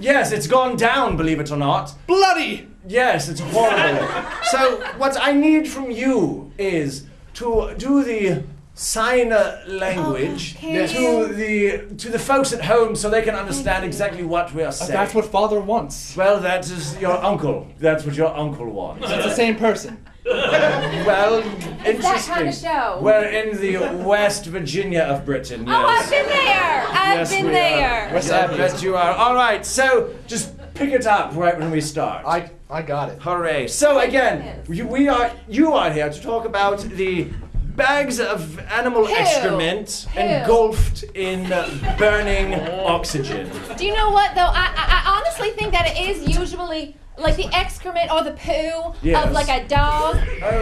Yes, it's gone down, believe it or not. Bloody! Yes, it's horrible. So, what I need from you is to do the sign language to the folks at home so they can understand exactly what we are saying. That's what Father wants. Well, that is your uncle. That's what your uncle wants. It's the same person. Well, interesting. that kind of show? We're in the West Virginia of Britain, yes. Oh, I've been there! I've been there! Yes, I bet you are. All right, so just pick it up right when we start. I got it. Hooray. So again, you are here to talk about the bags of animal excrement engulfed in burning oxygen. Do you know what, though? I honestly think that it is usually like the excrement or the poo of like a dog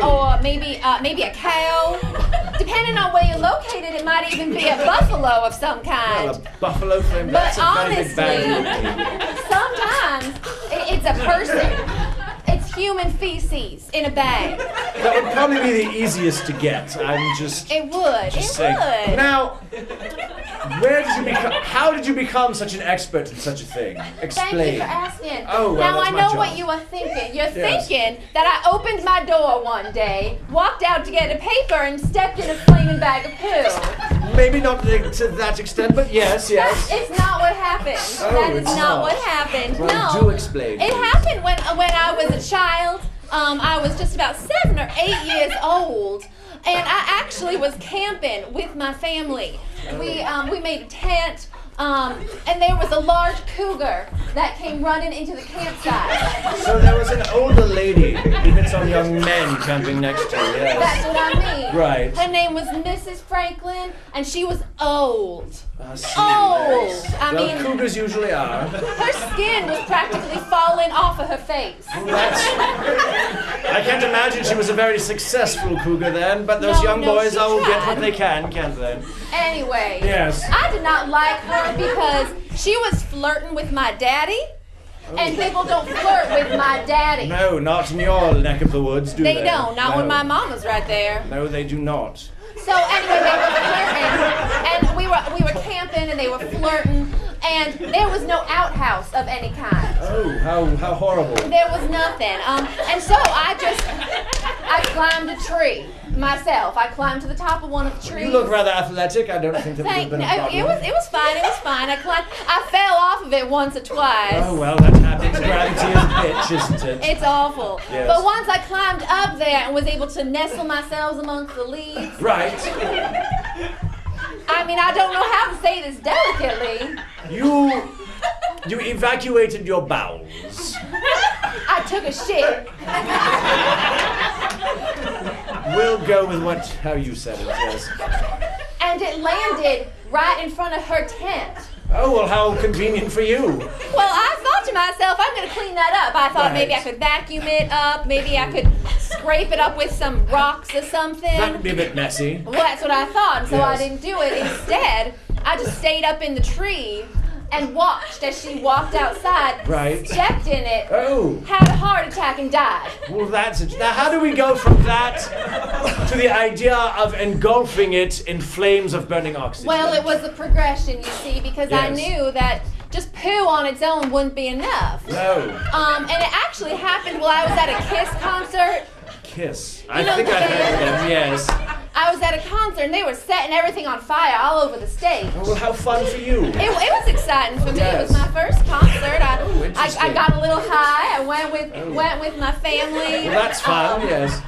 or maybe a cow. Depending on where you're located, it might even be a buffalo of some kind. Well, a buffalo flame, that's a very big bag. Sometimes it's a person. It's human feces in a bag. That would probably be the easiest to get. I'm just. It would. Just It saying. would. Now, how did you become such an expert in such a thing? Explain. Thank you for asking. Oh, well, now that's I my know job. what you are thinking. You're Yes. thinking that I opened my door one day, walked out to get a paper, and stepped in a flaming bag of poo. Maybe not to that extent, but yes. It's not what happened. That is it's not what happened. Well, no. do explain. It happened when I was a child. I was just about 7 or 8 years old, and I actually was camping with my family. We made a tent. And there was a large cougar that came running into the campsite. So there was an older lady who hits on young men camping next to her, yes. That's what I mean. Right. Her name was Mrs. Franklin, and she was old. Yes. I Well, mean, cougars usually are. her skin was practically falling off of her face. I can't imagine she was a very successful cougar then, but those young boys she all get tried. what they can, can't they? Anyway, Yes. I did not like her because she was flirting with my daddy, and people don't flirt with my daddy. No, not in your neck of the woods, do they? They don't, not No. when my mama's right there. No, they do not. So anyway, they were flirting, and we were camping, and they were flirting, and there was no outhouse of any kind. Oh, how horrible. There was nothing. And so I climbed a tree myself. I climbed to the top of one of the trees. You look rather athletic. I don't think that would have been a problem. It was fine. It was fine. I fell off of it once or twice. Oh, well, that happens. Gravity is a bitch, isn't it? It's awful. Yes. But once I climbed up there and was able to nestle myself amongst the leaves. Right. I mean, I don't know how to say this delicately. You evacuated your bowels. I took a shit. We'll go with how you said it, yes. And it landed right in front of her tent. Oh, well, how convenient for you. Well, I thought to myself, I'm going to clean that up. I thought maybe I could vacuum it up. Maybe I could scrape it up with some rocks or something. That would be a bit messy. Well, that's what I thought, and so I Yes. didn't do it. Instead, I just stayed up in the tree and watched as she walked outside, Right. stepped in it, Oh. had a heart attack, and died. Well, that's it. Now, how do we go from that to the idea of engulfing it in flames of burning oxygen? Well, it was a progression, you see, because I Yes. knew that just poo on its own wouldn't be enough. No. And it actually happened while I was at a Kiss concert. Kiss. I know think the I heard of band? them, yes. I was at a concert and they were setting everything on fire all over the stage. Oh, well, how fun for you. It was exciting for me. Yes. It was my first concert. I interesting. got a little high. I went with my family. Well, that's fun, yes.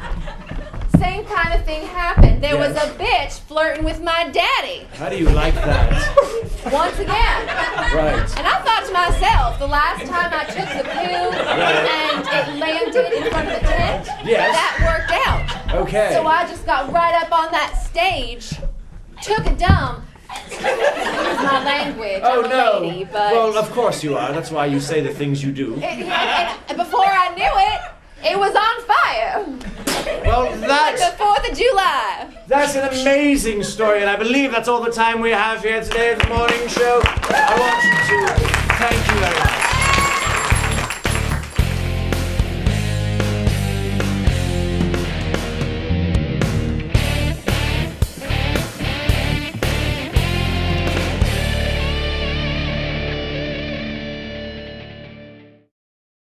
Same kind of thing happened. There was Yes. a bitch flirting with my daddy How do you like that? once again. Right. And I thought to myself, the last time I took the poo and it landed in front of the tent, Yes. that worked out. Okay. So I just got right up on that stage, took a dump. Excuse my language. Oh, I'm a no. lady, but Well, of course you are. That's why you say the things you do. and before I knew it, it was on fire. Well, Like the 4th of July. that's an amazing story, and I believe that's all the time we have here today at the morning show. I want you to thank you very much.